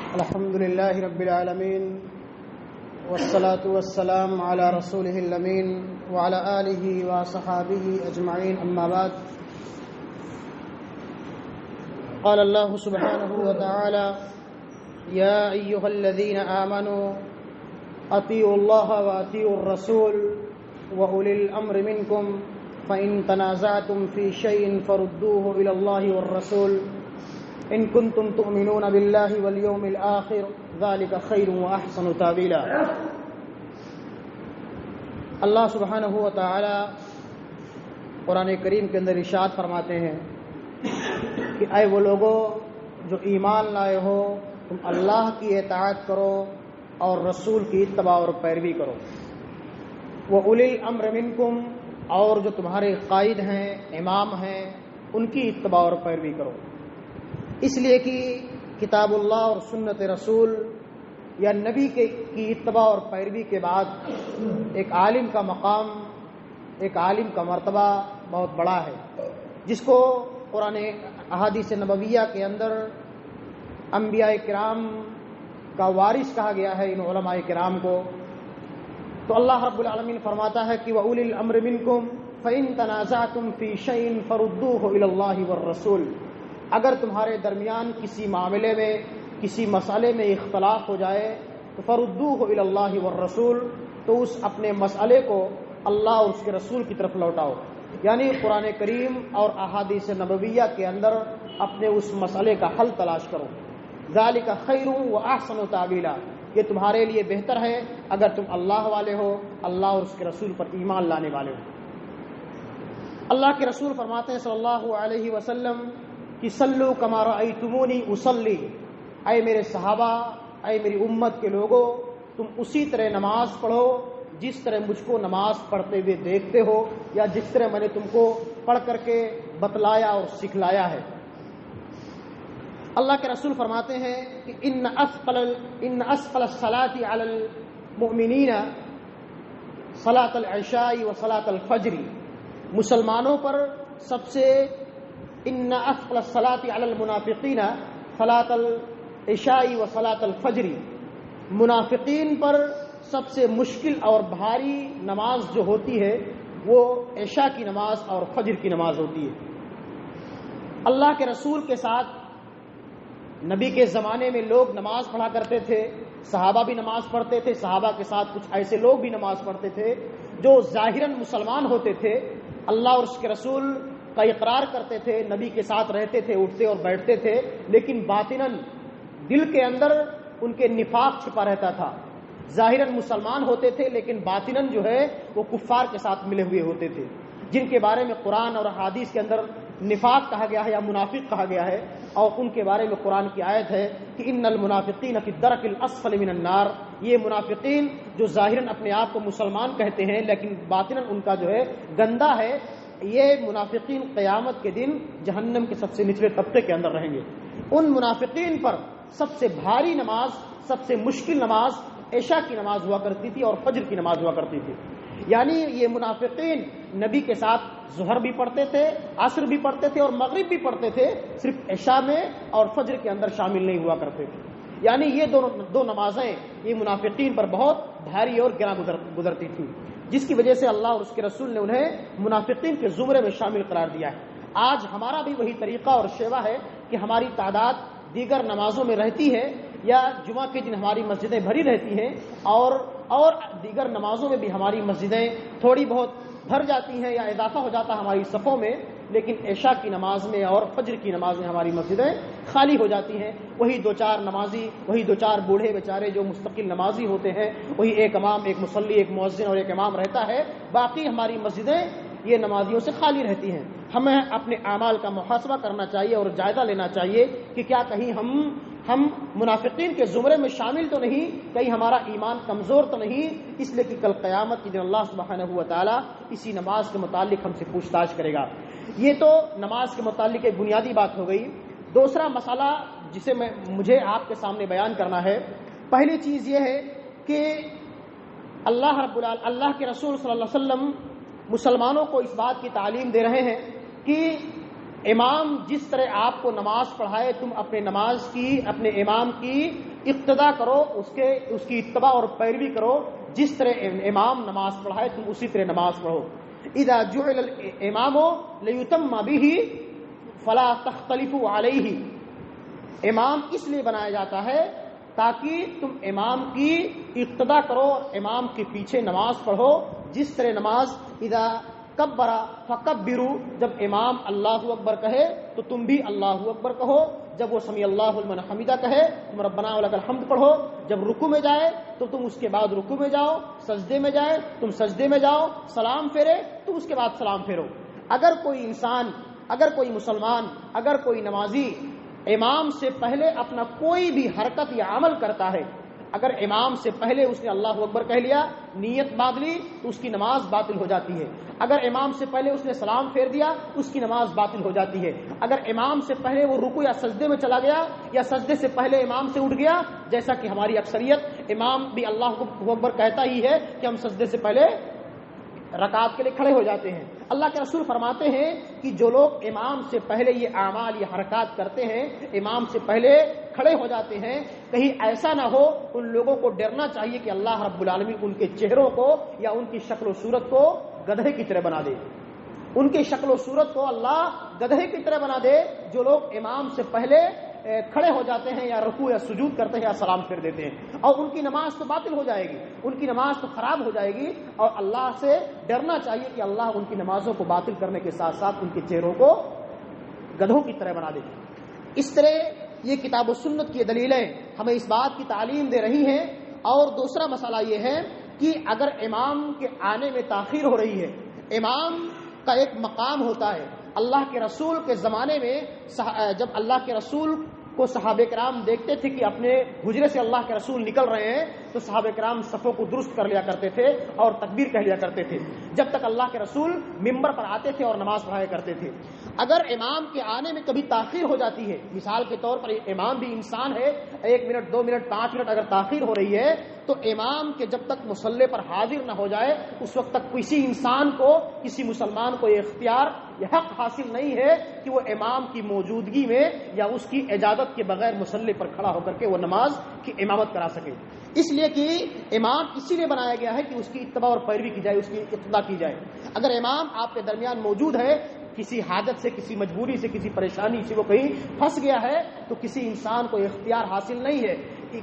الحمد لله رب العالمين والصلاة والسلام على رسوله الأمين وعلى آله وصحابه أجمعين أما بعد قال الله سبحانه وتعالى يا أيها الذين آمنوا أطيعوا الله وأطيعوا الرسول وأولي الأمر منكم فإن تنازعتم في شيء فردوه إلى الله والرسول إن كنتم تؤمنون بالله واليوم الآخر ذلك خير وأحسن تأويلا۔ اللہ سبحانہ و تعالی قرآن کریم کے اندر ارشاد فرماتے ہیں کہ اے وہ لوگوں جو ایمان لائے ہو، تم اللہ کی اطاعت کرو اور رسول کی اتباع اور پیروی کرو۔ وَأُولِي الْأَمْرِ مِنْكُمْ، اور جو تمہارے قائد ہیں، امام ہیں، ان کی اتباع اور پیروی کرو۔ اس لیے کہ کتاب اللہ اور سنت رسول یا نبی کی اتباع اور پیروی کے بعد ایک عالم کا مقام، ایک عالم کا مرتبہ بہت بڑا ہے، جس کو قرآن احادیث نبویہ کے اندر انبیاء کرام کا وارث کہا گیا ہے ان علماء کرام کو۔ تو اللہ رب العالمین فرماتا ہے کہ وَأُولِي الْأَمْرِ مِنْكُمْ فَإِن تَنَازَعْتُمْ فِي شَيْءٍ فَرُدُّوهُ إِلَى اللَّهِ وَالرَّسُولِ، اگر تمہارے درمیان کسی معاملے میں، کسی مسئلے میں اختلاف ہو جائے تو فَرُدُّوهُ إِلَى اللَّهِ وَالرَّسُولِ، تو اس اپنے مسئلے کو اللہ اور اس کے رسول کی طرف لوٹاؤ، یعنی قرآن کریم اور احادیث نبویہ کے اندر اپنے اس مسئلے کا حل تلاش کرو۔ ذَلِكَ خَيْرٌ وَأَحْسَنُ تَأْوِيلًا، یہ تمہارے لیے بہتر ہے اگر تم اللہ والے ہو، اللہ اور اس کے رسول پر ایمان لانے والے ہو۔ اللہ کے رسول فرماتے ہیں صلی اللہ علیہ وسلم کہ صلو کما رأیتمونی اصلی، اے میرے صحابہ، اے میری امت کے لوگوں، تم اسی طرح نماز پڑھو جس طرح مجھ کو نماز پڑھتے ہوئے دیکھتے ہو، یا جس طرح میں نے تم کو پڑھ کر کے بتلایا اور سکھلایا ہے۔ اللہ کے رسول فرماتے ہیں کہ ان اسفل الصلاۃ علی المؤمنین صلاۃ العشاء و صلاۃ الفجر، مسلمانوں پر سب سے ان اسفل الصلاۃ علی المنافقین صلاۃ العشاء و صلاۃ الفجر، منافقین پر سب سے مشکل اور بھاری نماز جو ہوتی ہے وہ عشاء کی نماز اور فجر کی نماز ہوتی ہے۔ اللہ کے رسول کے ساتھ نبی کے زمانے میں لوگ نماز پڑھا کرتے تھے، صحابہ بھی نماز پڑھتے تھے، صحابہ کے ساتھ کچھ ایسے لوگ بھی نماز پڑھتے تھے جو ظاہراً مسلمان ہوتے تھے، اللہ اور اس کے رسول کا اقرار کرتے تھے، نبی کے ساتھ رہتے تھے، اٹھتے اور بیٹھتے تھے، لیکن باطناً دل کے اندر ان کے نفاق چھپا رہتا تھا۔ ظاہراً مسلمان ہوتے تھے لیکن باطناً جو ہے وہ کفار کے ساتھ ملے ہوئے ہوتے تھے، جن کے بارے میں قرآن اور حدیث کے اندر نفاق کہا گیا ہے یا منافق کہا گیا ہے، اور ان کے بارے میں قرآن کی آیت ہے کہ ان المنافقین فی الدرک الاسفل من النار، یہ منافقین جو ظاہراً اپنے آپ کو مسلمان کہتے ہیں لیکن باطناً ان کا جو ہے گندا ہے، یہ منافقین قیامت کے دن جہنم کے سب سے نچلے طبقے کے اندر رہیں گے۔ ان منافقین پر سب سے بھاری نماز، سب سے مشکل نماز عشاء کی نماز ہوا کرتی تھی اور فجر کی نماز ہوا کرتی تھی، یعنی یہ منافقین نبی کے ساتھ ظہر بھی پڑھتے تھے، عصر بھی پڑھتے تھے اور مغرب بھی پڑھتے تھے، صرف عشاء میں اور فجر کے اندر شامل نہیں ہوا کرتے تھے، یعنی یہ دو نمازیں یہ منافقین پر بہت بھاری اور گراں گزرتی تھیں، جس کی وجہ سے اللہ اور اس کے رسول نے انہیں منافقین کے زمرے میں شامل قرار دیا ہے۔ آج ہمارا بھی وہی طریقہ اور شیوا ہے کہ ہماری تعداد دیگر نمازوں میں رہتی ہے، یا جمعہ کے دن ہماری مسجدیں بھری رہتی ہیں اور دیگر نمازوں میں بھی ہماری مسجدیں تھوڑی بہت بھر جاتی ہیں یا اضافہ ہو جاتا ہے ہماری صفوں میں، لیکن عشاء کی نماز میں اور فجر کی نماز میں ہماری مسجدیں خالی ہو جاتی ہیں۔ وہی دو چار نمازی، وہی دو چار بوڑھے بیچارے جو مستقل نمازی ہوتے ہیں، وہی ایک امام، ایک مصلی، ایک مؤذن اور ایک امام رہتا ہے، باقی ہماری مسجدیں یہ نمازیوں سے خالی رہتی ہیں۔ ہمیں اپنے اعمال کا محاسبہ کرنا چاہیے اور جائزہ لینا چاہیے کہ کیا کہیں ہم منافقین کے زمرے میں شامل تو نہیں، کہیں ہمارا ایمان کمزور تو نہیں، اس لیے کہ کل قیامت کے دن اللہ سبحانہ و تعالیٰ اسی نماز کے متعلق ہم سے پوچھ تاچھ کرے گا۔ یہ تو نماز کے متعلق ایک بنیادی بات ہو گئی۔ دوسرا مسئلہ جسے مجھے آپ کے سامنے بیان کرنا ہے، پہلی چیز یہ ہے کہ اللہ کے رسول صلی اللہ علیہ وسلم مسلمانوں کو اس بات کی تعلیم دے رہے ہیں کہ امام جس طرح آپ کو نماز پڑھائے تم اپنے نماز کی، اپنے امام کی اقتدا کرو، اس کی اتباع اور پیروی کرو، جس طرح امام نماز پڑھائے تم اسی طرح نماز پڑھو. اذا جعل الامام لیتم به فلا تختلفوا علیہ. امام اس لیے بنایا جاتا ہے تاکہ تم امام کی اقتدا کرو، امام کے پیچھے نماز پڑھو جس طرح نماز. اذا کبر فکبروا، جب امام اللہ اکبر کہے تو تم بھی اللہ اکبر کہو. جب وہ سمیع اللہ لمن حمیدہ کہے تم ربنا ولک الحمد پڑھو. جب رکوع میں جائے تو تم اس کے بعد رکوع میں جاؤ، سجدے میں جائے تم سجدے میں جاؤ، سلام پھیرے تم اس کے بعد سلام پھیرو. اگر کوئی انسان، اگر کوئی مسلمان، اگر کوئی نمازی امام سے پہلے اپنا کوئی بھی حرکت یا عمل کرتا ہے، اگر امام سے پہلے اس نے اللہ اکبر کہہ لیا، نیت باندھ لی، تو اس کی نماز باطل ہو جاتی ہے. اگر امام سے پہلے اس نے سلام پھیر دیا اس کی نماز باطل ہو جاتی ہے. اگر امام سے پہلے وہ رکوع یا سجدے میں چلا گیا یا سجدے سے پہلے امام سے اٹھ گیا، جیسا کہ ہماری اکثریت، امام بھی اللہ اکبر کہتا ہی ہے کہ ہم سجدے سے پہلے رکعت کے لیے کھڑے ہو جاتے ہیں. اللہ کے رسول فرماتے ہیں کہ جو لوگ امام سے پہلے یہ اعمال یہ حرکات کرتے ہیں، امام سے پہلے کھڑے ہو جاتے ہیں، کہیں ایسا نہ ہو ان لوگوں کو ڈرنا چاہیے کہ اللہ رب العالمین ان کے چہروں کو یا ان کی شکل و صورت کو گدھے کی طرح بنا دے. ان کی شکل و صورت کو اللہ گدھے کی طرح بنا دے جو لوگ امام سے پہلے کھڑے ہو جاتے ہیں یا رکوع یا سجود کرتے ہیں یا سلام پھیر دیتے ہیں، اور ان کی نماز تو باطل ہو جائے گی، ان کی نماز تو خراب ہو جائے گی. اور اللہ سے ڈرنا چاہیے کہ اللہ ان کی نمازوں کو باطل کرنے کے ساتھ ساتھ ان کے چہروں کو گدھوں کی طرح بنا دے. اس طرح یہ کتاب و سنت کی دلیلیں ہمیں اس بات کی تعلیم دے رہی ہیں. اور دوسرا مسئلہ یہ ہے کہ اگر امام کے آنے میں تاخیر ہو رہی ہے، امام کا ایک مقام ہوتا ہے. اللہ کے رسول کے زمانے میں جب اللہ کے رسول کو صحابہ کرام دیکھتے تھے کہ اپنے حجرے سے اللہ کے رسول نکل رہے ہیں تو صحابہ کرام صفوں کو درست کر لیا کرتے تھے اور تکبیر کہہ لیا کرتے تھے جب تک اللہ کے رسول منبر پر آتے تھے اور نماز پڑھایا کرتے تھے. اگر امام کے آنے میں کبھی تاخیر ہو جاتی ہے، مثال کے طور پر امام بھی انسان ہے، 1 منٹ 2 منٹ 5 منٹ اگر تاخیر ہو رہی ہے تو امام کے جب تک مصلی پر حاضر نہ ہو جائے اس وقت تک کسی انسان کو، کسی مسلمان کو یہ اختیار، یہ حق حاصل نہیں ہے کہ وہ امام کی موجودگی میں یا اس کی اجازت کے بغیر مصلی پر کھڑا ہو کر کے وہ نماز کی امامت کرا سکے. اس لیے کہ امام اسی لیے بنایا گیا ہے کہ اس کی اتباع اور پیروی کی جائے، اس کی اقتدا کی جائے. اگر امام آپ کے درمیان موجود ہے، کسی حاجت سے، کسی مجبوری سے، کسی پریشانی سے وہ کہیں پھنس گیا ہے تو کسی انسان کو اختیار حاصل نہیں ہے،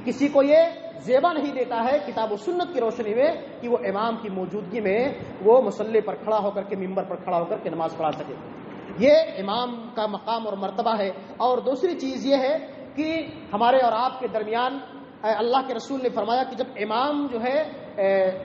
کسی کو یہ زیبا نہیں دیتا ہے کتاب و سنت کی روشنی میں کہ وہ امام کی موجودگی میں وہ مصلی پر کھڑا ہو کر کے منبر پر کھڑا ہو کر کے نماز پڑھا سکے. یہ امام کا مقام اور مرتبہ ہے. اور دوسری چیز یہ ہے کہ ہمارے اور آپ کے درمیان اللہ کے رسول نے فرمایا کہ جب امام جو ہے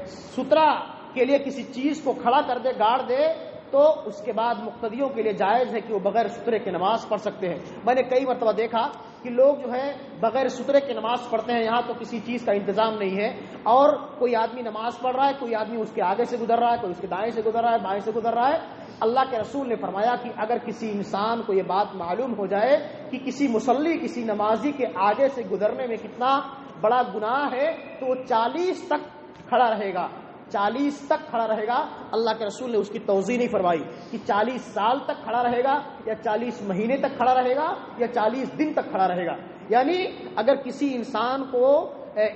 سترہ کے لیے کسی چیز کو کھڑا کر دے، گاڑ دے، تو اس کے بعد مقتدیوں کے لیے جائز ہے کہ وہ بغیر سترے کے نماز پڑھ سکتے ہیں. میں نے کئی مرتبہ دیکھا کہ لوگ جو ہے بغیر سترے کے نماز پڑھتے ہیں، یہاں تو کسی چیز کا انتظام نہیں ہے، اور کوئی آدمی نماز پڑھ رہا ہے، کوئی آدمی اس کے آگے سے گزر رہا ہے، کوئی اس کے دائیں سے گزر رہا ہے، بائیں سے گزر رہا ہے. اللہ کے رسول نے فرمایا کہ اگر کسی انسان کو یہ بات معلوم ہو جائے کہ کسی مصلی، کسی نمازی کے آگے سے گزرنے میں کتنا بڑا گناہ ہے تو وہ 40 تک کھڑا رہے گا، 40 تک کھڑا رہے گا. اللہ کے رسول نے اس کی توضیح نہیں فرمائی کہ 40 سال تک کھڑا رہے گا یا 40 مہینے تک کھڑا رہے گا یا 40 دن تک کھڑا رہے گا. یعنی اگر کسی انسان کو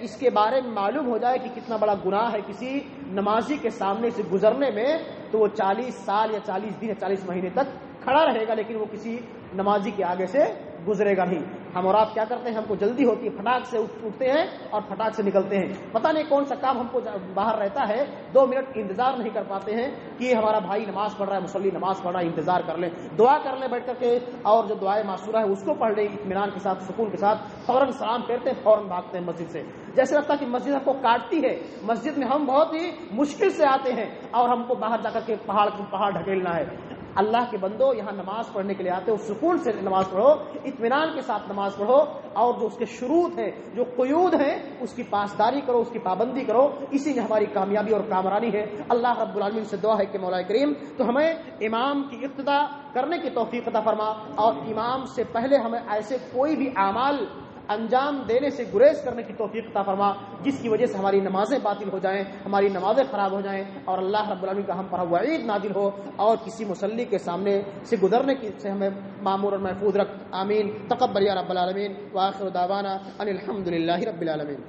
اس کے بارے میں معلوم ہو جائے کہ کتنا بڑا گناہ ہے کسی نمازی کے سامنے سے گزرنے میں، تو وہ 40 سال یا 40 دن یا 40 مہینے تک کھڑا رہے گا، لیکن وہ کسی نمازی کے آگے سے گزرے گا نہیں. ہم اور آپ کیا کرتے ہیں، ہم کو جلدی ہوتی ہے، پھٹاک سے اٹھتے ہیں اور پھٹاک سے نکلتے ہیں. پتہ نہیں کون سا کام ہم کو باہر رہتا ہے، 2 منٹ انتظار نہیں کر پاتے ہیں کہ ہمارا بھائی نماز پڑھ رہا ہے، مصلی نماز پڑھ رہا ہے، انتظار کر لیں، دعا کر لیں بیٹھ کر کے، اور جو دعائے معصورہ ہے اس کو پڑھ لیں اطمینان کے ساتھ، سکون کے ساتھ، فوراً سلام پھیرتے ہیں، فوراً بھاگتے ہیں مسجد سے. جیسے لگتا ہے کہ مسجد ہم کو کاٹتی ہے. مسجد میں ہم بہت ہی مشکل سے آتے ہیں اور ہم کو باہر جا کر کے پہاڑ ڈھکیلنا ہے. اللہ کے بندو یہاں نماز پڑھنے کے لیے آتے ہو، سکون سے نماز پڑھو، اطمینان کے ساتھ نماز پڑھو، اور جو اس کے شروط ہیں، جو قیود ہیں، اس کی پاسداری کرو، اس کی پابندی کرو. اسی میں ہماری کامیابی اور کامرانی ہے. اللہ رب العالمین سے دعا ہے کہ مولا کریم تو ہمیں امام کی اقتدا کرنے کی توفیق عطا فرما، اور امام سے پہلے ہمیں ایسے کوئی بھی اعمال انجام دینے سے گریز کرنے کی توفیق عطا فرما، جس کی وجہ سے ہماری نمازیں باطل ہو جائیں، ہماری نمازیں خراب ہو جائیں، اور اللہ رب العالمین کا ہم پر وعید نازل ہو اور کسی مصلی کے سامنے سے گزرنے کی سے ہمیں معمور اور محفوظ رکھ. آمین. تقبل یا رب العالمین. وآخر دعوانا ان الحمد للہ رب العالمین.